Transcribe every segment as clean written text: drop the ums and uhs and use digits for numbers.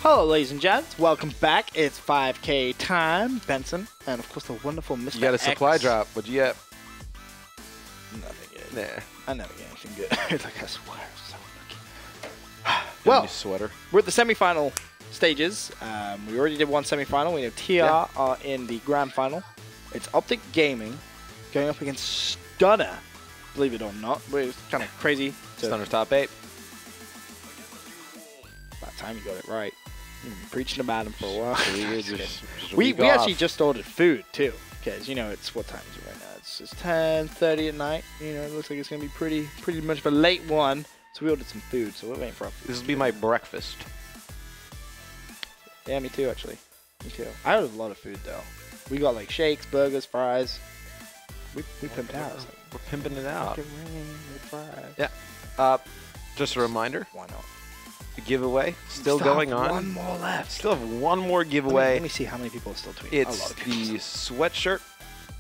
Hello, ladies and gents. Welcome back. It's 5K time. Benson, and of course the wonderful Mr. You got a supply X. drop. What'd you get? Nothing good. Nah. I never get anything good. It's like I swear, so lucky. Well, sweater. we're at the semi-final stages. We already did one semi-final. We know TR are in the grand final. It's OpTic Gaming going up against Stunner. Believe it or not, it's kind of crazy. Stunner's top 8. About time you got it right. You've been preaching about him for a while. we we actually just ordered food too, because you know it's what time is it right now? It's 10:30 at night. You know, it looks like it's gonna be pretty much of a late one. So we ordered some food. So we're waiting for our food. This will be my breakfast. Yeah, me too actually. Me too. I ordered a lot of food though. We got like shakes, burgers, fries. We pimped out. We're pimping it out. Fries. Yeah. Just a reminder. Why not? The giveaway still going on. One more left. Still have one more giveaway. Let me see how many people are still tweeting. It's a lot of people. the sweatshirt,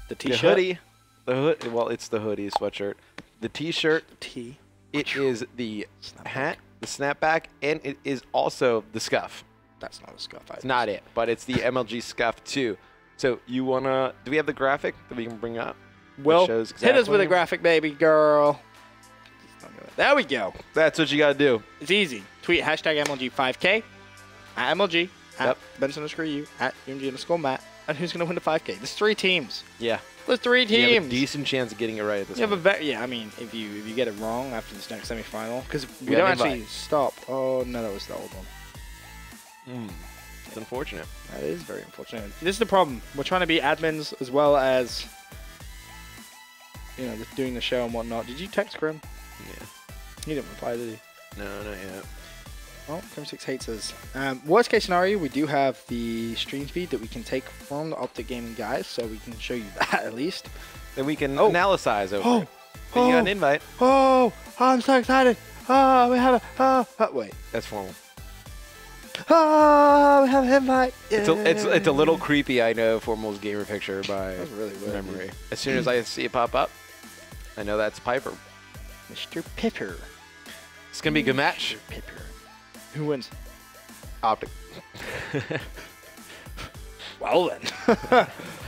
the the t-shirt, hoodie, the hood. Well, it's the hoodie, sweatshirt, the t-shirt. the tee. It is the hat, the snapback, and it is also the scuff. That's not a scuff. It's not it, but it's the MLG scuff too. So you wanna? Do we have the graphic that we can bring up? Well, shows hit us with a exactly. graphic, baby girl. There we go. That's what you gotta do. It's easy. Tweet hashtag MLG5K at MLG at Yep. Benson_you at UMG_Matt. And who's gonna win the 5K? There's 3 teams. Yeah. There's 3 You teams. have a decent chance of getting it right at this point. Yeah, I mean, if you get it wrong after this next semifinal, because we got don't an actually invite. stop. Oh no, that was the old one. It's unfortunate. That is very unfortunate. This is the problem. We're trying to be admins as well as, you know, just doing the show and whatnot. Did you text Grim? Yeah. He didn't reply, did he? No, not yet. Oh, Grim6 hates us. Worst case scenario, we do have the stream feed that we can take from the OpTic Gaming guys, so we can show you that at least. Then we can analyze over it. Oh, You got an invite. oh, I'm so excited. Oh, we have a, wait. That's formal. Oh, we have an invite. It's a little creepy, I know, Formal's gamer picture by That's really weird, memory. dude. As soon as I see it pop up, I know that's Piper. Mr. Pipper. It's gonna be a good match. Mr. Pipper. Who wins? OpTic. Well then.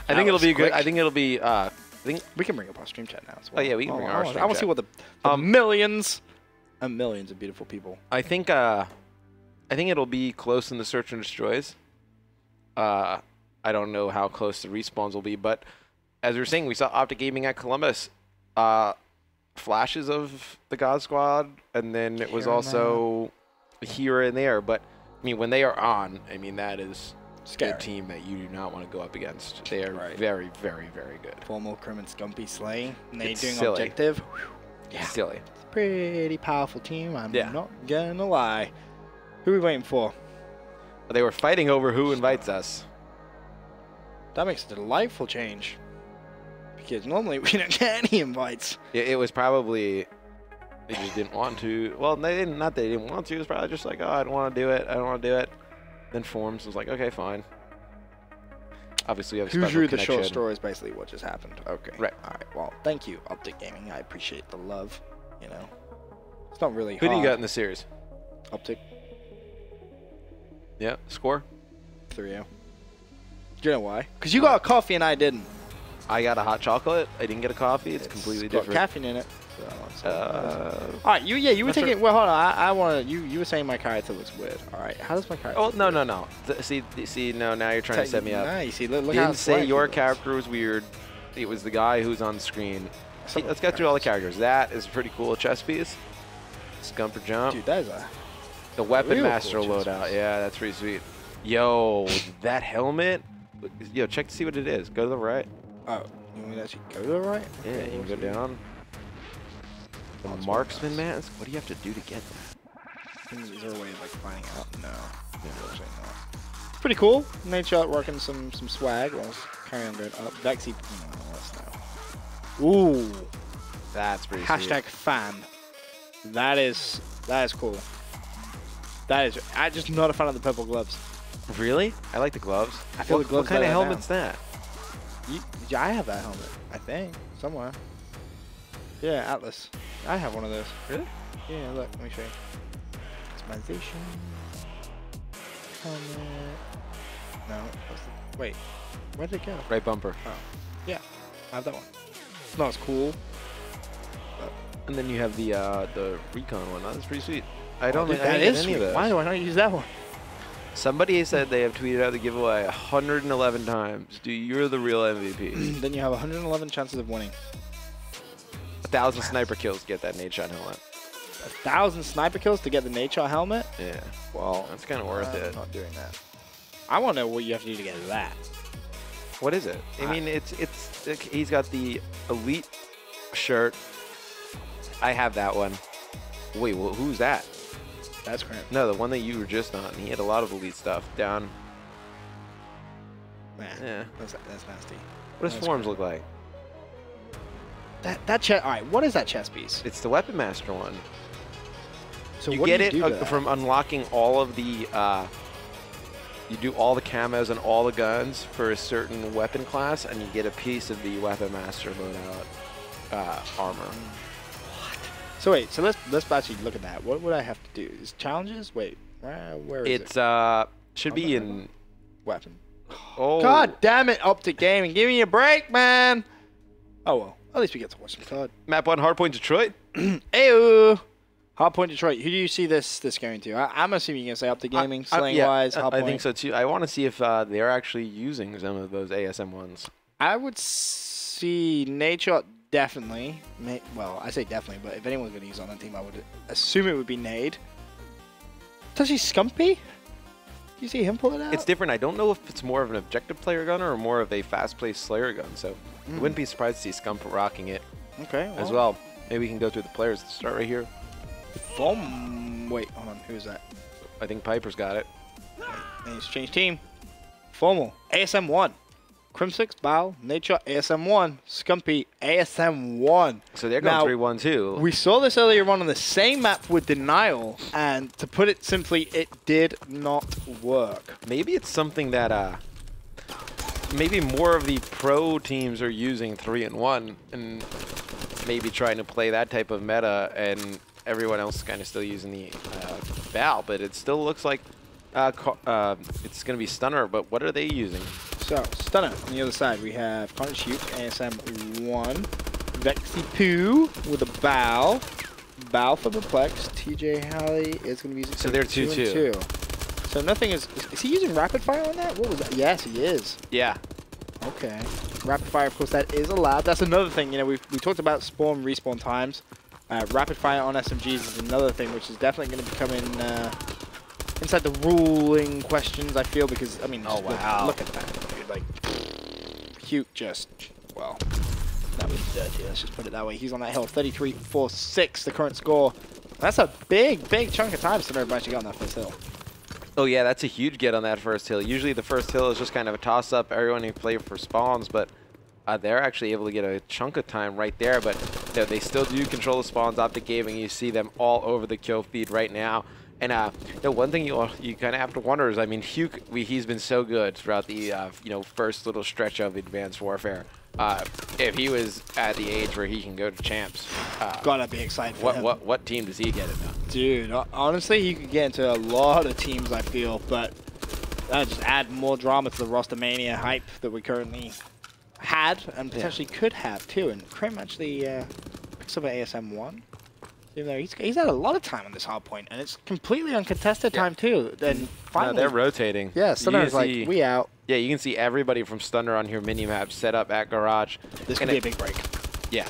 I think it'll be good. I think it'll be. I think. We can bring up our stream chat now as well. Oh yeah, we can bring our stream I want to see chat. what the millions and millions of beautiful people. I think it'll be close in the search and destroys. I don't know how close the respawns will be, but as we were saying, we saw OpTic Gaming at Columbus. Flashes of the God Squad, and then it was Here and also here and there. But I mean, when they are on, I mean that is Scary. a team that you do not want to go up against. They are Right. very, very, very good. Formal, Crim, and Scumpy slaying. And they It's doing silly. objective. Yeah. Silly. It's a pretty powerful team. I'm Yeah. not gonna lie. Who are we waiting for? They were fighting over who invites us. That makes a delightful change. Because normally we don't get any invites. It was probably they just didn't want to. Well, they didn't. Not they didn't want to. It was probably just like, oh, I don't want to do it. I don't want to do it. Then Forms was like, okay, fine. Obviously, we have a Who special drew the short connection. story is basically what just happened. Okay. Right. All right. Well, thank you, OpTic Gaming. I appreciate the love. You know, it's not really Who hard. do you got in the series? OpTic Yeah, score. 3-0. Do you know why? Because you got a coffee and I didn't. I got a hot chocolate. I didn't get a coffee. It's completely got different. caffeine in it. So all right, you were not sure. taking. Well, hold on. I want to. You were saying my character looks weird. All right, how does my character? Oh look no, weird? no, no. See, no. Now you're trying to set me up. Nah, you see, look how Didn't say swanky your it looks. character was weird. It was the guy who's on screen. See, Some let's of get the through all the characters. That is a pretty cool chess piece. Scumper jump. Dude, that is a. The weapon real master cool chess loadout. piece. Yeah, that's pretty sweet. Yo, that helmet. Yo, check to see what it is. Go to the right. Oh, you want me to actually go to the right? Yeah, Okay, you can let's go see. down. The That's marksman really nice. mask. What do you have to do to get that? Is there a way of like finding out? No, unfortunately not. It's pretty cool. Nate Shot rocking some swag. Let's carry on going up. Vexy. No, that's no. Ooh. That's pretty Hashtag fan. That is cool. That is. I'm just not a fan of the purple gloves. sweet. Really? I like the gloves. I feel what, the gloves what kind of better now. helmet's that? Yeah, I have that helmet. I think somewhere. Yeah, Atlas. I have one of those. Really? Yeah, look. Let me show you. Customization. helmet. No. Wait. Where did it go? Right bumper. Oh. Yeah. I have that one. It's not as cool. And then you have the recon one. That's pretty sweet. I don't think that is any of those. Why do I not use that one? Somebody said they have tweeted out the giveaway 111 times. Do you're the real MVP? Then you have 111 chances of winning. 1,000 sniper kills to get that nade shot helmet. 1,000 sniper kills to get the nade shot helmet? Yeah. Well, that's kind of worth it. I'm not doing that. I want to know what you have to do to get that. What is it? I mean, it's he's got the elite shirt. I have that one. Wait, well, who's that? That's Crim. No, the one that you were just on. He had a lot of elite stuff down. Man, yeah, that's nasty. What does Forms look like? That chest. All right, what is that chest piece? It's the Weapon Master one. So you what get do you it from unlocking all of the. You do all the camos and all the guns for a certain weapon class, and you get a piece of the Weapon Master loadout armor. What? So wait, so let's actually look at that. What would I have to do? Is challenges? Wait, where is it? It's should be in weapon. Oh. God damn it, OpTic Gaming, give me a break, man. Oh well, at least we get to watch some COD. Map 1 Hardpoint Detroit. Ayo. Hardpoint Detroit. Who do you see this going to? I'm assuming you're going to say OpTic Gaming, slang-wise, Hardpoint. I think so too. I want to see if they're actually using some of those ASM ones. I would see nade shot definitely. Well, I say definitely, but if anyone's going to use on that team, I would assume it would be nade. Potentially Scumpy? Do you see him pull it out? It's different. I don't know if it's more of an objective player gunner or more of a fast-paced Slayer gun, so I wouldn't be surprised to see Scump rocking it as well. Maybe we can go through the players to start right here. Wait, hold on. Who's that? I think Piper's got it. He's changed team. Formal. ASM 1. Crim6, Bow, Nature, ASM 1. Scumpy, ASM 1. So they're going 3-1 too. We saw this earlier on the same map with Denial, and to put it simply, it did not work. Maybe it's something that maybe more of the pro teams are using 3-1 and maybe trying to play that type of meta, and everyone else is kind of still using the Val, but it still looks like it's going to be Stunner, but what are they using? So, Stunner on the other side, we have Connor Shoot, ASM 1, Vexy Poo with a Bow, Bow for Perplex, TJ Halley is going to be using. So they're 2-2. So nothing is he using Rapid Fire on that? What was that? Yes, he is. Yeah. Okay. Rapid Fire, of course, that is allowed. That's another thing, you know, we talked about spawn, respawn times. Rapid Fire on SMGs is another thing, which is definitely going to be coming inside the ruling questions, I feel, because, I mean, oh, wow. Look at that, dude. Like, Hugh just, well, that was dirty. Let's just put it that way. He's on that hill, 33-4-6, the current score. That's a big chunk of time since everybody actually got on that first hill. Oh, yeah, that's a huge get on that first hill. Usually the first hill is just kind of a toss-up. Everyone who play for spawns, but they're actually able to get a chunk of time right there. But you know, they still do control the spawns. OpTic Gaming, you see them all over the kill feed right now. And the one thing you kind of have to wonder is, I mean, Hugh, he's been so good throughout the first little stretch of Advanced Warfare. If he was at the age where he can go to champs, gotta be excited for him. What team does he get in now? Dude, honestly, he could get into a lot of teams, I feel, but that just add more drama to the roster mania hype that we currently had and potentially could have too. And Crim actually picks up an ASM 1. Even though he's had a lot of time on this hard point, and it's completely uncontested time too. Then finally, they're rotating. Yeah, Stunner's like, we out. Yeah, you can see everybody from Stunner on here minimap set up at Garage. This could be a big break. Yeah.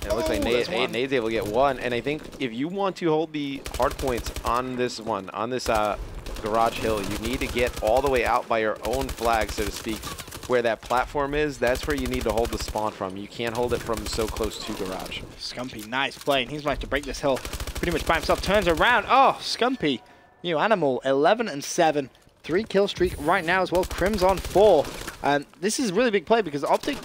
And it looks like Nade's able to get one, and I think if you want to hold the hard points on this one, on this Garage hill, you need to get all the way out by your own flag, so to speak. Where that platform is, that's where you need to hold the spawn from. You can't hold it from so close to Garage. Scumpy, nice play, and he's managed to break this hill pretty much by himself. Turns around. Oh, Scumpy, new animal, 11-7, 3-kill streak right now as well. Crim's on 4, and this is a really big play because OpTic,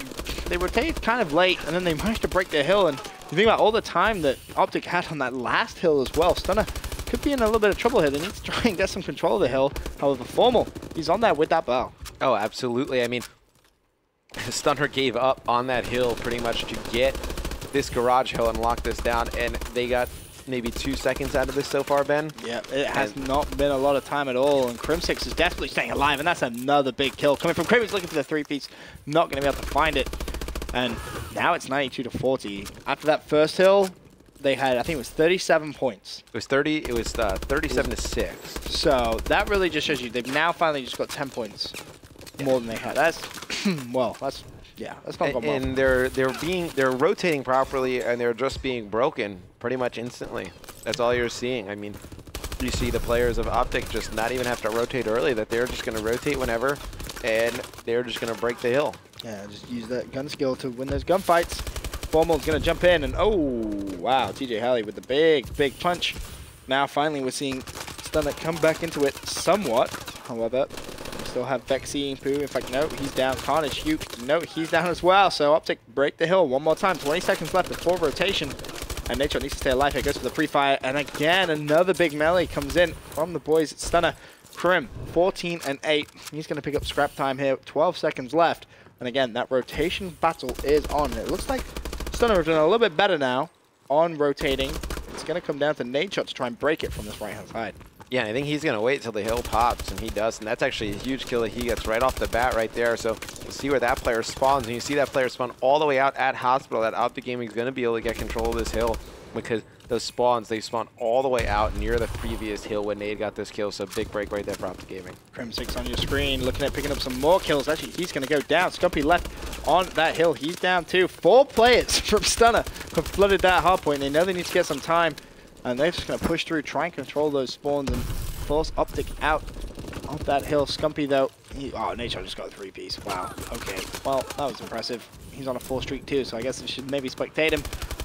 they rotated kind of late, and then they managed to break their hill. And you think about all the time that OpTic had on that last hill as well. Stunner could be in a little bit of trouble here. They need to try and get some control of the hill. However, Formal, he's on there with that bow. Oh, absolutely. I mean, Stunner gave up on that hill pretty much to get this Garage hill and lock this down, and they got maybe 2 seconds out of this so far, Ben. Yeah, it has not been a lot of time at all, and Crim6 is definitely staying alive, and that's another big kill coming from Crim. He's looking for the 3-piece, not going to be able to find it, and now it's 92-40. After that first hill, they had, I think it was 37 points. It was 37-6. So that really just shows you they've now finally just got 10 points more than they had. That's well, that's not gone well. And they're rotating properly, and they're just being broken pretty much instantly. That's all you're seeing. I mean, you see the players of OpTic just not even have to rotate early, that they're just going to rotate whenever, and they're just going to break the hill. Yeah, just use that gun skill to win those gunfights. Formal's going to jump in, and oh, wow, TJ Halley with the big punch. Now, finally, we're seeing Stunner come back into it somewhat. However, we still have Vexy and Pooh. In fact, no, he's down. Carnage, Hugh, no, he's down as well. So, OpTic break the hill one more time. 20 seconds left before rotation. And Nature needs to stay alive here. Goes for the pre-fire. And again, another big melee comes in from the boys at Stunner. Crim, 14 and 8. He's going to pick up scrap time here. 12 seconds left. And again, that rotation battle is on. It looks like Stunner is doing a little bit better now on rotating. It's going to come down to Nadeshot to try and break it from this right-hand side. Yeah, I think he's going to wait till the hill pops, and he does. And that's actually a huge kill that he gets right off the bat right there. So we'll see where that player spawns. And you see that player spawn all the way out at Hospital. That OpTic Gaming is going to be able to get control of this hill because those spawns, they spawn all the way out near the previous hill when Nade got this kill. So big break right there for OpTic Gaming. Crim6 on your screen, looking at picking up some more kills. Actually, he's going to go down. Scumpy left on that hill. He's down too. 4 players from Stunner have flooded that hard point. They know they need to get some time, and they're just going to push through, try and control those spawns and force OpTic out of that hill. Scumpy, though, Nature just got a 3-piece. Wow. Okay. Well, that was impressive. He's on a 4 streak too, so I guess we should maybe spectate him.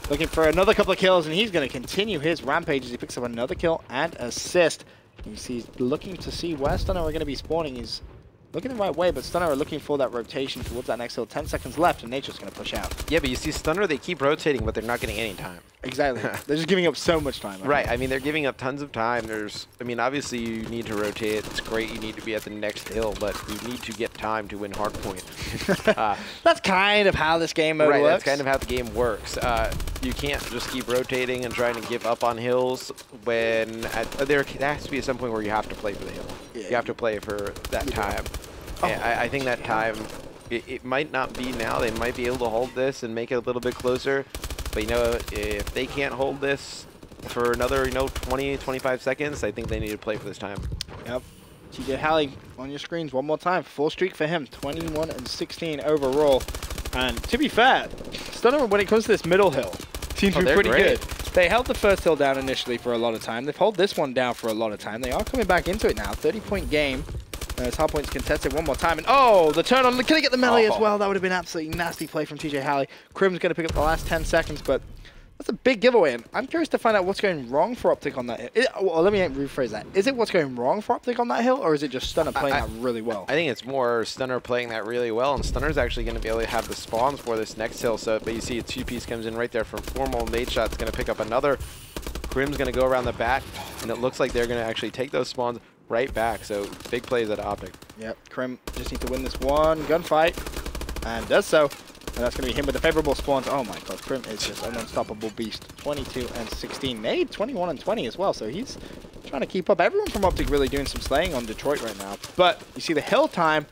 Looking for another couple of kills, and he's going to continue his rampage as he picks up another kill and assist. You see, he's looking to see where Stunner are going to be spawning. He's looking the right way, but Stunner are looking for that rotation towards that next hill. 10 seconds left, and Nature's going to push out. Yeah, but you see Stunner, they keep rotating, but they're not getting any time. Exactly. They're just giving up so much time. Right. I mean, they're giving up tons of time. I mean, obviously, you need to rotate. It's great. You need to be at the next hill, but you need to get time to win hardpoint. That's kind of how this game mode works. That's kind of how the game works. You can't just keep rotating and trying to give up on hills when there has to be some point where you have to play for the hill. Yeah, you have to play for that time. I think that time, it might not be now. They might be able to hold this and make it a little bit closer. But, you know, if they can't hold this for another, 20, 25 seconds, I think they need to play for this time. Yep. TJ Halley on your screens one more time. Full streak for him. 21 and 16 overall. And to be fair, Stunner, when it comes to this middle hill, seems to be pretty good. They held the first hill down initially for a lot of time. They've held this one down for a lot of time. They are coming back into it now. 30-point game. As hardpoint's contested one more time. And oh, the turn on. Can I get the melee as well? That would have been absolutely nasty play from TJ Halley. Crim's going to pick up the last 10 seconds, but that's a big giveaway. And I'm curious to find out what's going wrong for OpTic on that hill. Well, let me rephrase that. Is it what's going wrong for OpTic on that hill, or is it just Stunner playing that really well? I think it's more Stunner playing that really well, and Stunner's actually going to be able to have the spawns for this next hill. So, but you see a 2-piece comes in right there from Formal. Nadeshot's going to pick up another. Crim's going to go around the back, and it looks like they're going to actually take those spawns right back. So big plays at OpTic. Yep, Crim just needs to win this one gunfight, and does so. And that's going to be him with the favorable spawns. Oh my god, Crim is just an unstoppable beast. 22 and 16. Nade 21 and 20 as well, so he's trying to keep up. Everyone from OpTic really doing some slaying on Detroit right now. But you see the hill time,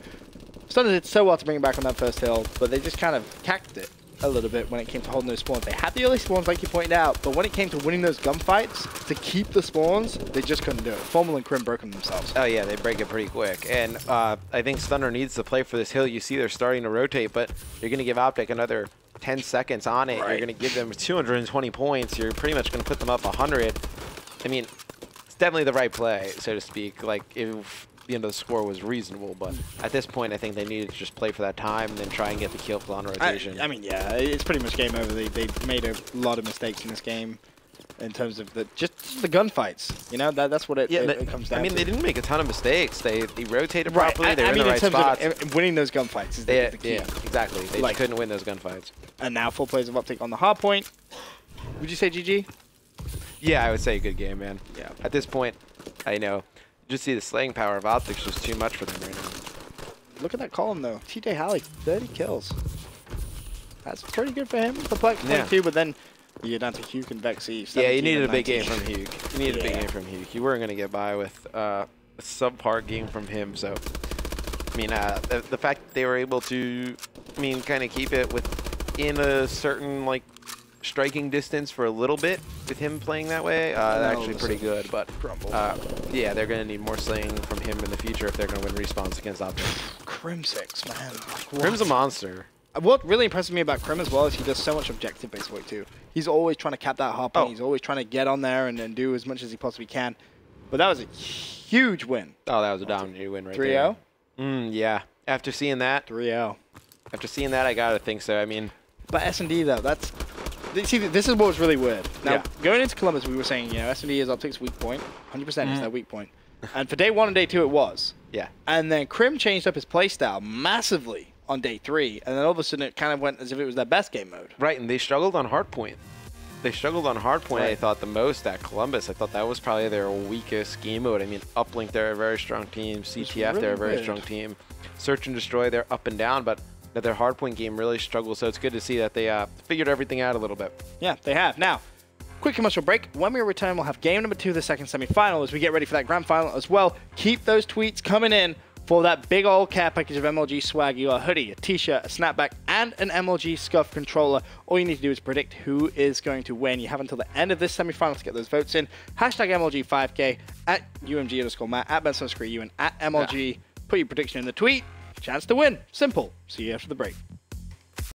Stunner did so well to bring it back on that first hill, but they just kind of cacked it a little bit when it came to holding those spawns. They had the early spawns, like you pointed out, but when it came to winning those gunfights, to keep the spawns, they just couldn't do it. Formal and Crim broke them themselves. Oh yeah, they break it pretty quick. And I think Stunner needs to play for this hill. You see they're starting to rotate, but you're going to give OpTic another 10 seconds on it. Right. You're going to give them 220 points. You're pretty much going to put them up 100. I mean, it's definitely the right play, so to speak. Like, if the end of the score was reasonable, but at this point, I think they needed to just play for that time and then try and get the kill on rotation. I mean, yeah, it's pretty much game over. They made a lot of mistakes in this game in terms of just the gunfights. You know, that's what it comes down to. I mean, they didn't make a ton of mistakes. They rotated properly. They were in the right spots. Winning those gunfights is the key. Yeah, exactly. They couldn't win those gunfights. And now full plays of OpTic on the hard point. Would you say GG? Yeah, I would say good game, man. Yeah. At this point, I know. Just see the slaying power of OpTic's just too much for them right now. Look at that column, though. TJ Halley, 30 kills. That's pretty good for him. The play 22, but then You're down to Hugh and Vexy. Yeah, you needed a big 19. game from Hugh. You needed a big game from Hugh. You weren't going to get by with a subpar game from him. So, I mean, the fact that they were able to, I mean, kind of keep it within a certain, like, striking distance for a little bit with him playing that way, actually pretty good. But, yeah, they're going to need more slaying from him in the future if they're going to win respawns against OpTic. Crim6, man. Like, Crim's a monster. What really impresses me about Crim as well is he does so much objective-based work too. He's always trying to cap that hop, He's always trying to get on there and do as much as he possibly can. But that was a huge win. Oh, that was a dominating win right there. 3-0? Yeah. After seeing that, 3-0. After seeing that, I gotta think so. I mean, but S&D though, that's see, this is what was really weird. Now, yeah. Going into Columbus, we were saying, you know, S&D is OpTic's weak point. 100% is their weak point. And for day 1 and day 2, it was. Yeah. And then Crim changed up his playstyle massively on day 3, and then all of a sudden it kind of went as if it was their best game mode. Right, and they struggled on hardpoint. They struggled on hardpoint, right. I thought, the most at Columbus. I thought that was probably their weakest game mode. I mean, Uplink, they're a very strong team. CTF, really they're a very weird. strong team. Search and Destroy, they're up and down, but that their hardpoint game really struggled, so it's good to see that they figured everything out a little bit. Yeah, they have. Now, quick commercial break. When we return, we'll have game number 2 of the second semi-final as we get ready for that grand final as well. Keep those tweets coming in for that big old care package of MLG swag. You got a hoodie, a t-shirt, a snapback, and an MLG Scuff controller. All you need to do is predict who is going to win. You have until the end of this semi-final to get those votes in. Hashtag MLG5K, at UMG_Matt, at BenSunscreenU, and at MLG. Put your prediction in the tweet. Chance to win. Simple. See you after the break.